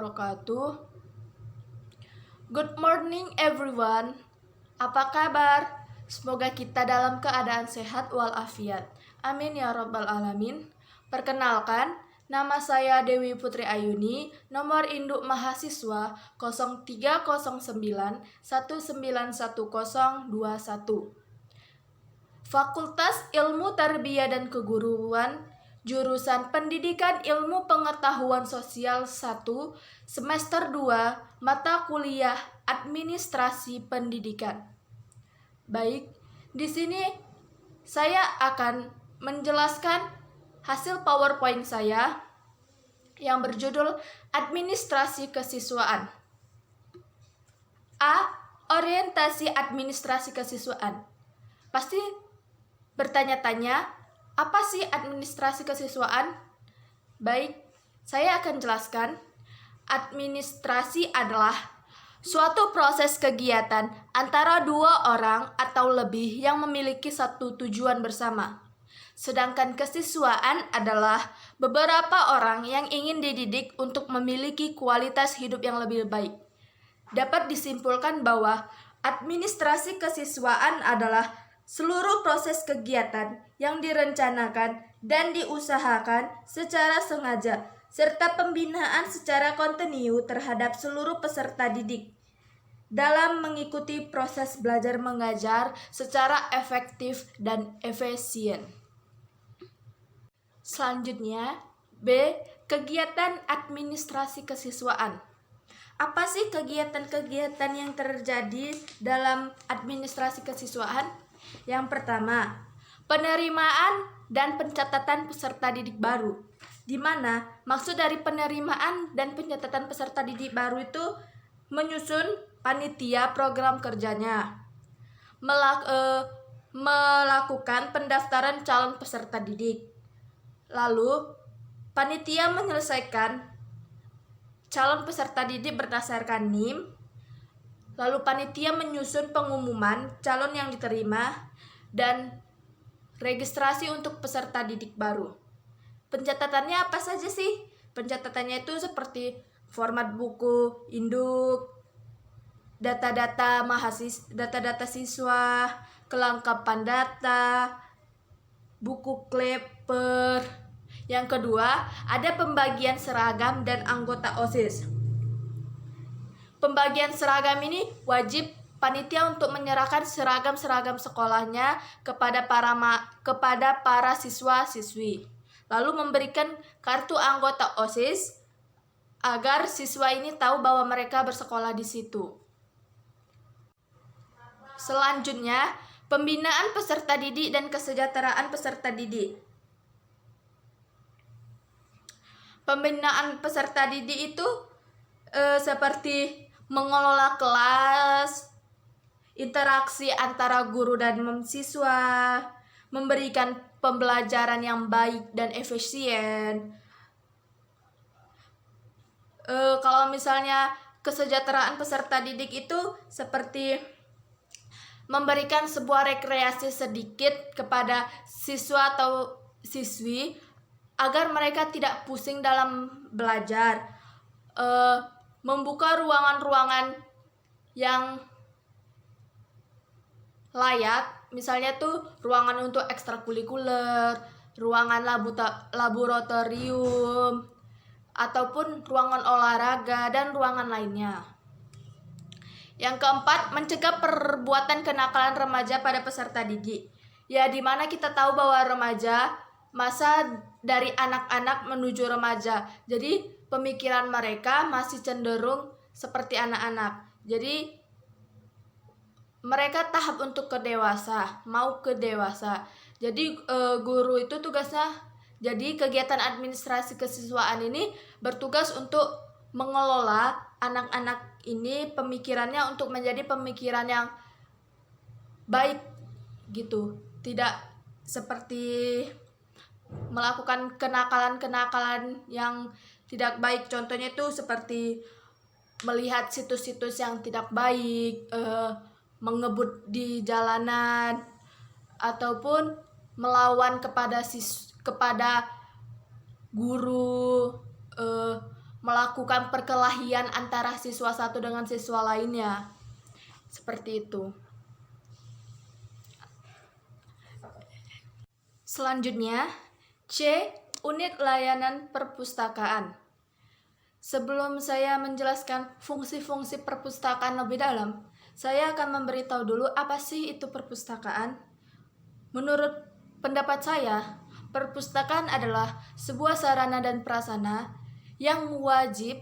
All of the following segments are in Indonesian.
wabarakatuh. Good morning everyone. Apa kabar? Semoga kita dalam keadaan sehat walafiat. Amin ya rabbal alamin. Perkenalkan, nama saya Dewi Putri Ayuni, nomor induk mahasiswa 0309 191021. Fakultas Ilmu Tarbiyah dan Keguruan, jurusan Pendidikan Ilmu Pengetahuan Sosial 1, semester 2, mata kuliah Administrasi Pendidikan. Baik, di sini saya akan menjelaskan hasil PowerPoint saya yang berjudul Administrasi Kesiswaan. A. Orientasi administrasi kesiswaan. Pasti bertanya-tanya, apa sih administrasi kesiswaan? Baik, saya akan jelaskan. Administrasi adalah suatu proses kegiatan antara dua orang atau lebih yang memiliki satu tujuan bersama. Sedangkan kesiswaan adalah beberapa orang yang ingin dididik untuk memiliki kualitas hidup yang lebih baik. Dapat disimpulkan bahwa administrasi kesiswaan adalah seluruh proses kegiatan yang direncanakan dan diusahakan secara sengaja, serta pembinaan secara kontinu terhadap seluruh peserta didik dalam mengikuti proses belajar mengajar secara efektif dan efisien. Selanjutnya, B. Kegiatan administrasi kesiswaan. Apa sih kegiatan-kegiatan yang terjadi dalam administrasi kesiswaan? Yang pertama, penerimaan dan pencatatan peserta didik baru. Di mana maksud dari penerimaan dan pencatatan peserta didik baru itu menyusun panitia program kerjanya, melakukan pendaftaran calon peserta didik. Lalu, panitia menyelesaikan calon peserta didik berdasarkan NIM. Lalu panitia menyusun pengumuman calon yang diterima dan registrasi untuk peserta didik baru. Pencatatannya apa saja sih? Pencatatannya itu seperti format buku induk, data-data siswa, kelengkapan data, buku kleper. Yang kedua, ada pembagian seragam dan anggota OSIS. Pembagian seragam ini wajib panitia untuk menyerahkan seragam sekolahnya kepada para siswa-siswi. Lalu memberikan kartu anggota OSIS agar siswa ini tahu bahwa mereka bersekolah di situ. Selanjutnya, pembinaan peserta didik dan kesejahteraan peserta didik. Pembinaan peserta didik itu seperti mengelola kelas, interaksi antara guru dan siswa, memberikan pembelajaran yang baik dan efisien. Kalau misalnya kesejahteraan peserta didik itu seperti memberikan sebuah rekreasi sedikit kepada siswa atau siswi agar mereka tidak pusing dalam belajar. Membuka ruangan-ruangan yang layak, misalnya tuh ruangan untuk ekstrakurikuler, ruangan laboratorium, ataupun ruangan olahraga dan ruangan lainnya. Yang keempat, mencegah perbuatan kenakalan remaja pada peserta didik. Ya, dimana kita tahu bahwa remaja masa dari anak-anak menuju remaja. Jadi pemikiran mereka masih cenderung seperti anak-anak. Jadi mereka tahap untuk mau ke dewasa. Jadi guru itu tugasnya, jadi kegiatan administrasi kesiswaan ini bertugas untuk mengelola anak-anak ini pemikirannya untuk menjadi pemikiran yang baik gitu. Tidak seperti melakukan kenakalan-kenakalan yang tidak baik. Contohnya itu seperti melihat situs-situs yang tidak baik, mengebut di jalanan, ataupun melawan kepada guru, melakukan perkelahian antara siswa satu dengan siswa lainnya. Seperti itu. Selanjutnya, C. Unit layanan perpustakaan. Sebelum saya menjelaskan fungsi-fungsi perpustakaan lebih dalam, saya akan memberitahu dulu apa sih itu perpustakaan. Menurut pendapat saya, perpustakaan adalah sebuah sarana dan prasarana yang wajib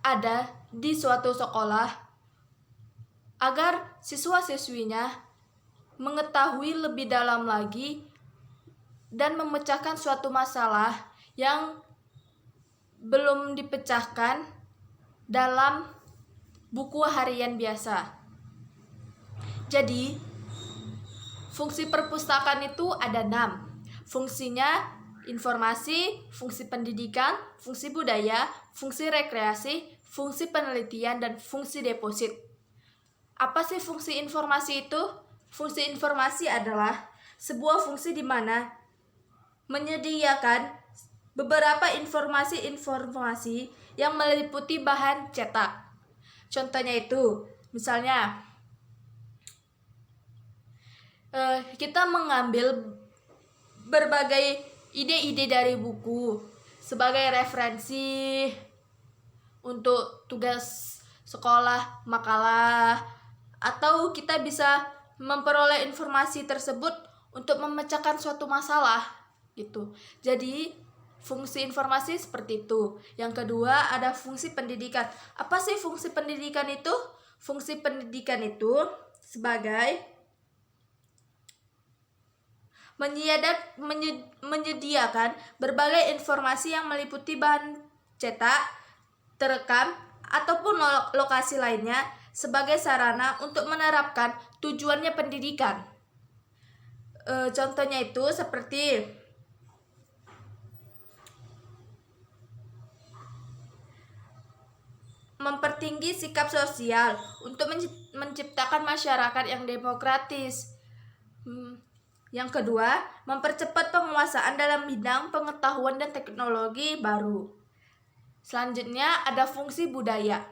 ada di suatu sekolah agar siswa-siswinya mengetahui lebih dalam lagi dan memecahkan suatu masalah yang belum dipecahkan dalam buku harian biasa. Jadi, fungsi perpustakaan itu ada 6. Fungsinya informasi, fungsi pendidikan, fungsi budaya, fungsi rekreasi, fungsi penelitian, dan fungsi deposit. Apa sih fungsi informasi itu? Fungsi informasi adalah sebuah fungsi di mana menyediakan beberapa informasi yang meliputi bahan cetak. Contohnya itu, misalnya kita mengambil berbagai ide-ide dari buku sebagai referensi untuk tugas sekolah, makalah, atau kita bisa memperoleh informasi tersebut untuk memecahkan suatu masalah gitu. Jadi fungsi informasi seperti itu. Yang kedua ada fungsi pendidikan. Apa sih fungsi pendidikan itu? Fungsi pendidikan itu sebagai menyediakan berbagai informasi yang meliputi bahan cetak, terekam, ataupun lokasi lainnya sebagai sarana untuk menerapkan tujuannya pendidikan. Contohnya itu seperti mempertinggi sikap sosial untuk menciptakan masyarakat yang demokratis. Yang kedua, mempercepat penguasaan dalam bidang pengetahuan dan teknologi baru. Selanjutnya ada fungsi budaya.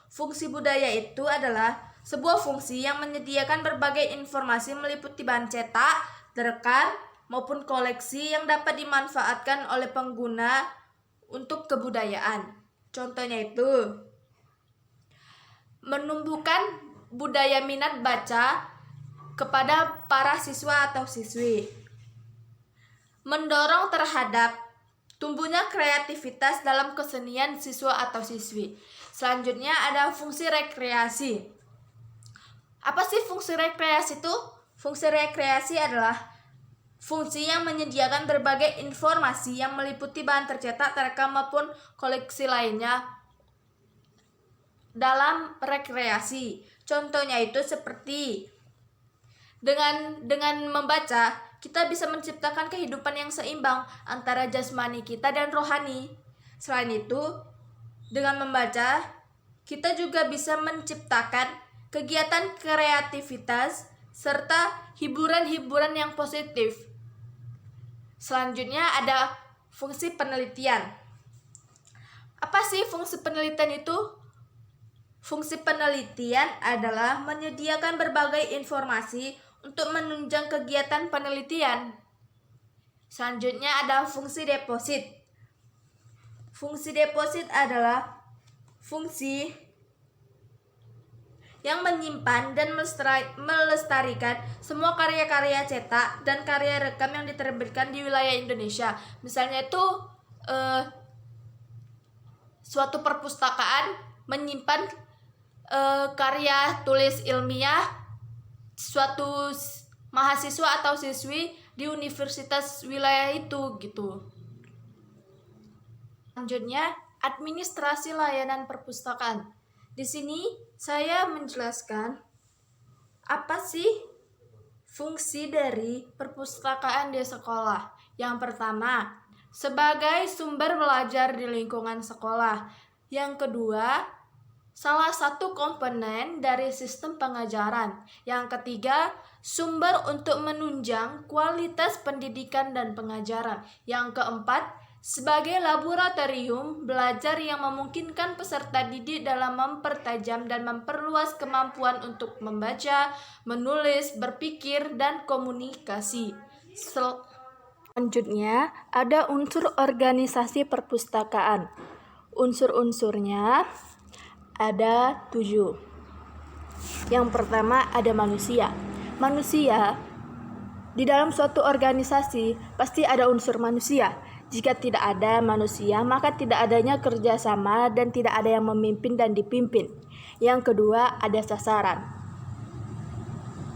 Fungsi budaya itu adalah sebuah fungsi yang menyediakan berbagai informasi meliputi bahan cetak, terekam, maupun koleksi yang dapat dimanfaatkan oleh pengguna untuk kebudayaan. Contohnya itu menumbuhkan budaya minat baca kepada para siswa atau siswi, mendorong terhadap tumbuhnya kreativitas dalam kesenian siswa atau siswi. Selanjutnya ada fungsi rekreasi. Apa sih fungsi rekreasi itu? Fungsi rekreasi adalah fungsi yang menyediakan berbagai informasi yang meliputi bahan tercetak, terekam, maupun koleksi lainnya dalam rekreasi. Contohnya itu seperti dengan membaca kita bisa menciptakan kehidupan yang seimbang antara jasmani kita dan rohani. Selain itu, dengan membaca kita juga bisa menciptakan kegiatan kreativitas serta hiburan-hiburan yang positif. Selanjutnya ada fungsi penelitian. Apa sih fungsi penelitian itu? Fungsi penelitian adalah menyediakan berbagai informasi untuk menunjang kegiatan penelitian. Selanjutnya ada fungsi deposit. Fungsi deposit adalah fungsi yang menyimpan dan melestarikan semua karya-karya cetak dan karya rekam yang diterbitkan di wilayah Indonesia. Misalnya itu suatu perpustakaan menyimpan karya tulis ilmiah suatu mahasiswa atau siswi di universitas wilayah itu gitu. Selanjutnya, administrasi layanan perpustakaan. Di sini saya menjelaskan apa sih fungsi dari perpustakaan di sekolah. Yang pertama, sebagai sumber belajar di lingkungan sekolah. Yang kedua, salah satu komponen dari sistem pengajaran. Yang ketiga, sumber untuk menunjang kualitas pendidikan dan pengajaran. Yang keempat, sebagai laboratorium belajar yang memungkinkan peserta didik dalam mempertajam dan memperluas kemampuan untuk membaca, menulis, berpikir, dan komunikasi. Selanjutnya, ada unsur organisasi perpustakaan. Unsur-unsurnya ada 7. Yang pertama ada manusia. Manusia, di dalam suatu organisasi pasti ada unsur manusia. Jika tidak ada manusia, maka tidak adanya kerjasama dan tidak ada yang memimpin dan dipimpin. Yang kedua, ada sasaran.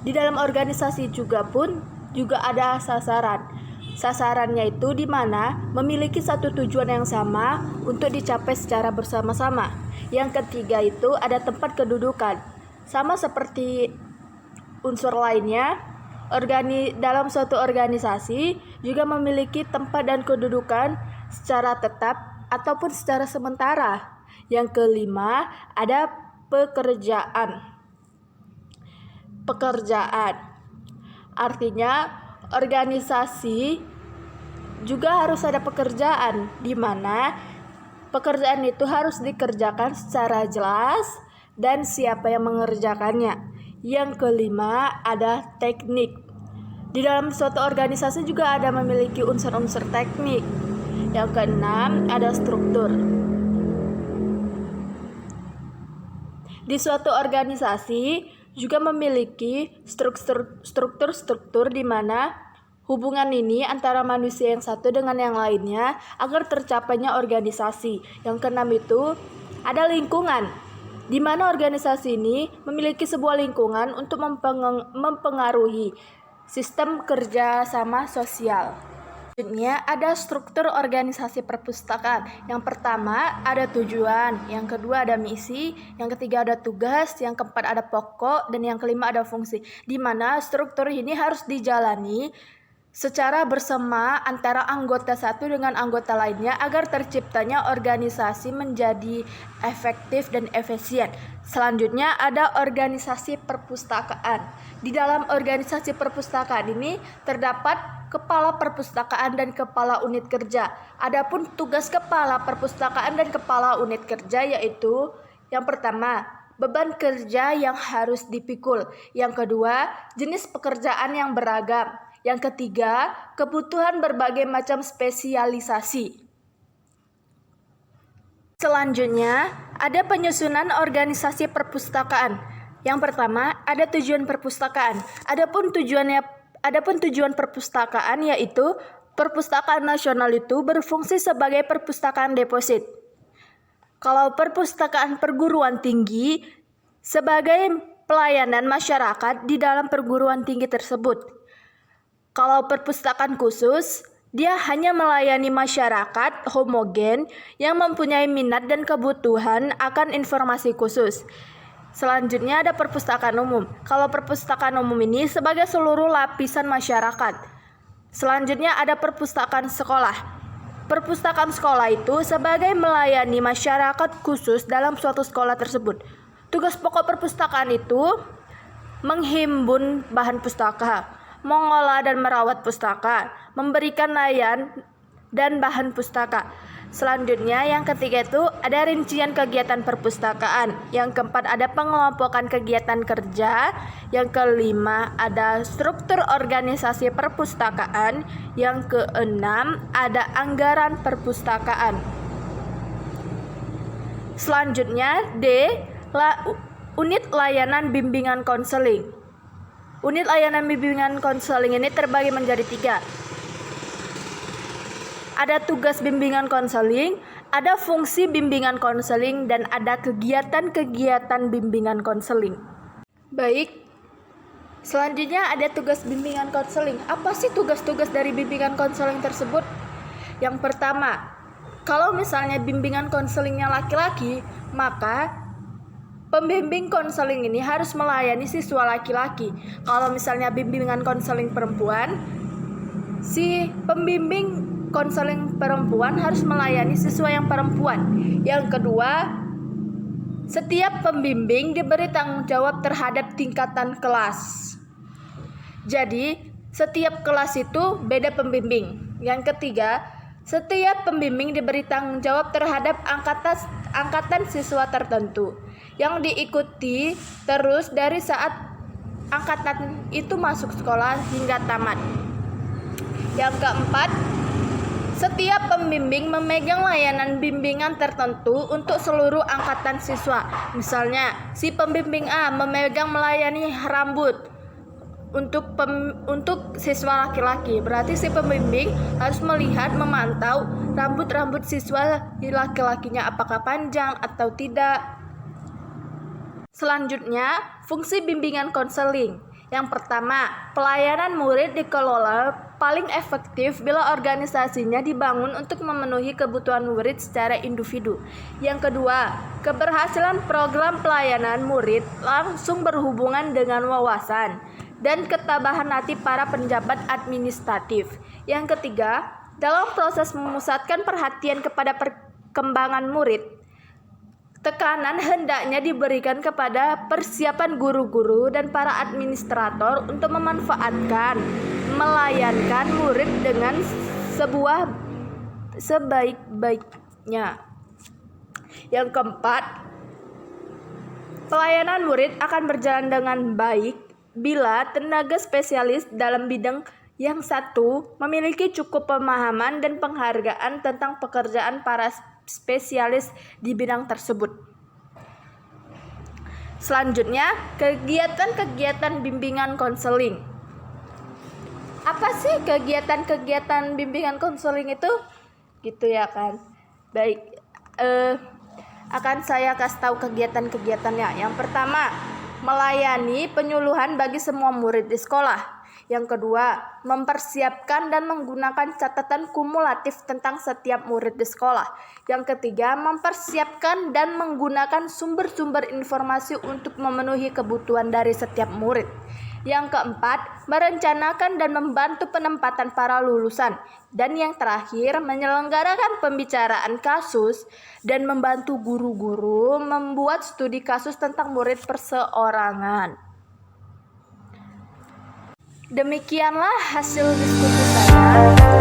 Di dalam organisasi juga ada sasaran. Sasarannya itu di mana memiliki satu tujuan yang sama untuk dicapai secara bersama-sama. Yang ketiga itu ada tempat kedudukan. Sama seperti unsur lainnya, dalam suatu organisasi juga memiliki tempat dan kedudukan secara tetap ataupun secara sementara. Yang kelima, ada pekerjaan. Artinya organisasi juga harus ada pekerjaan, di mana pekerjaan itu harus dikerjakan secara jelas dan siapa yang mengerjakannya. Yang kelima ada teknik. Di dalam suatu organisasi juga ada memiliki unsur-unsur teknik. Yang keenam ada struktur. Di suatu organisasi juga memiliki struktur di mana hubungan ini antara manusia yang satu dengan yang lainnya agar tercapainya organisasi. Yang keenam itu ada lingkungan, di mana organisasi ini memiliki sebuah lingkungan untuk mempengaruhi sistem kerja sama sosial. Selanjutnya ada struktur organisasi perpustakaan. Yang pertama ada tujuan, yang kedua ada misi, yang ketiga ada tugas, yang keempat ada pokok, dan yang kelima ada fungsi. Di mana struktur ini harus dijalani secara bersama antara anggota satu dengan anggota lainnya agar terciptanya organisasi menjadi efektif dan efisien. Selanjutnya ada organisasi perpustakaan. Di dalam organisasi perpustakaan ini terdapat kepala perpustakaan dan kepala unit kerja. Adapun tugas kepala perpustakaan dan kepala unit kerja yaitu yang pertama, beban kerja yang harus dipikul. Yang kedua, jenis pekerjaan yang beragam. Yang ketiga, kebutuhan berbagai macam spesialisasi. Selanjutnya, ada penyusunan organisasi perpustakaan. Yang pertama, ada tujuan perpustakaan. Adapun tujuan perpustakaan yaitu perpustakaan nasional itu berfungsi sebagai perpustakaan deposit. Kalau perpustakaan perguruan tinggi sebagai pelayanan masyarakat di dalam perguruan tinggi tersebut. Kalau perpustakaan khusus, dia hanya melayani masyarakat homogen yang mempunyai minat dan kebutuhan akan informasi khusus. Selanjutnya ada perpustakaan umum. Kalau perpustakaan umum ini sebagai seluruh lapisan masyarakat. Selanjutnya ada perpustakaan sekolah. Perpustakaan sekolah itu sebagai melayani masyarakat khusus dalam suatu sekolah tersebut. Tugas pokok perpustakaan itu menghimpun bahan pustaka, mengolah dan merawat pustaka, memberikan layan dan bahan pustaka. Selanjutnya yang ketiga itu ada rincian kegiatan perpustakaan. Yang keempat ada pengelompokan kegiatan kerja. Yang kelima ada struktur organisasi perpustakaan. Yang keenam ada anggaran perpustakaan. Selanjutnya unit layanan bimbingan konseling. Unit layanan bimbingan konseling ini terbagi menjadi 3. Ada tugas bimbingan konseling, ada fungsi bimbingan konseling, dan ada kegiatan-kegiatan bimbingan konseling. Baik, selanjutnya ada tugas bimbingan konseling. Apa sih tugas-tugas dari bimbingan konseling tersebut? Yang pertama, kalau misalnya bimbingan konselingnya laki-laki, maka pembimbing konseling ini harus melayani siswa laki-laki. Kalau misalnya bimbingan konseling perempuan, si pembimbing konseling perempuan harus melayani siswa yang perempuan. Yang kedua, setiap pembimbing diberi tanggung jawab terhadap tingkatan kelas. Jadi, setiap kelas itu beda pembimbing. Yang ketiga, Setiap pembimbing diberi tanggung jawab terhadap angkatan siswa tertentu yang diikuti terus dari saat angkatan itu masuk sekolah hingga tamat. Yang keempat, setiap pembimbing memegang layanan bimbingan tertentu untuk seluruh angkatan siswa. Misalnya, si pembimbing A melayani rambut untuk siswa laki-laki. Berarti si pembimbing harus melihat, memantau rambut siswa laki-lakinya apakah panjang atau tidak. Selanjutnya, fungsi bimbingan konseling. Yang pertama, pelayanan murid dikelola paling efektif bila organisasinya dibangun untuk memenuhi kebutuhan murid secara individu. Yang kedua, keberhasilan program pelayanan murid langsung berhubungan dengan wawasan dan ketabahan hati para penjabat administratif. Yang ketiga, dalam proses memusatkan perhatian kepada perkembangan murid, tekanan hendaknya diberikan kepada persiapan guru-guru dan para administrator untuk melayankan murid dengan sebaik-baiknya. Yang keempat, pelayanan murid akan berjalan dengan baik bila tenaga spesialis dalam bidang yang satu memiliki cukup pemahaman dan penghargaan tentang pekerjaan para spesialis di bidang tersebut. Selanjutnya, kegiatan-kegiatan bimbingan konseling. Apa sih kegiatan-kegiatan bimbingan konseling itu? Gitu ya kan. Baik, akan saya kasih tahu kegiatan-kegiatannya. Yang pertama, melayani penyuluhan bagi semua murid di sekolah. Yang kedua, mempersiapkan dan menggunakan catatan kumulatif tentang setiap murid di sekolah. Yang ketiga, mempersiapkan dan menggunakan sumber-sumber informasi untuk memenuhi kebutuhan dari setiap murid. Yang keempat, merencanakan dan membantu penempatan para lulusan. Dan yang terakhir, menyelenggarakan pembicaraan kasus dan membantu guru-guru membuat studi kasus tentang murid perseorangan. Demikianlah hasil diskusi saya.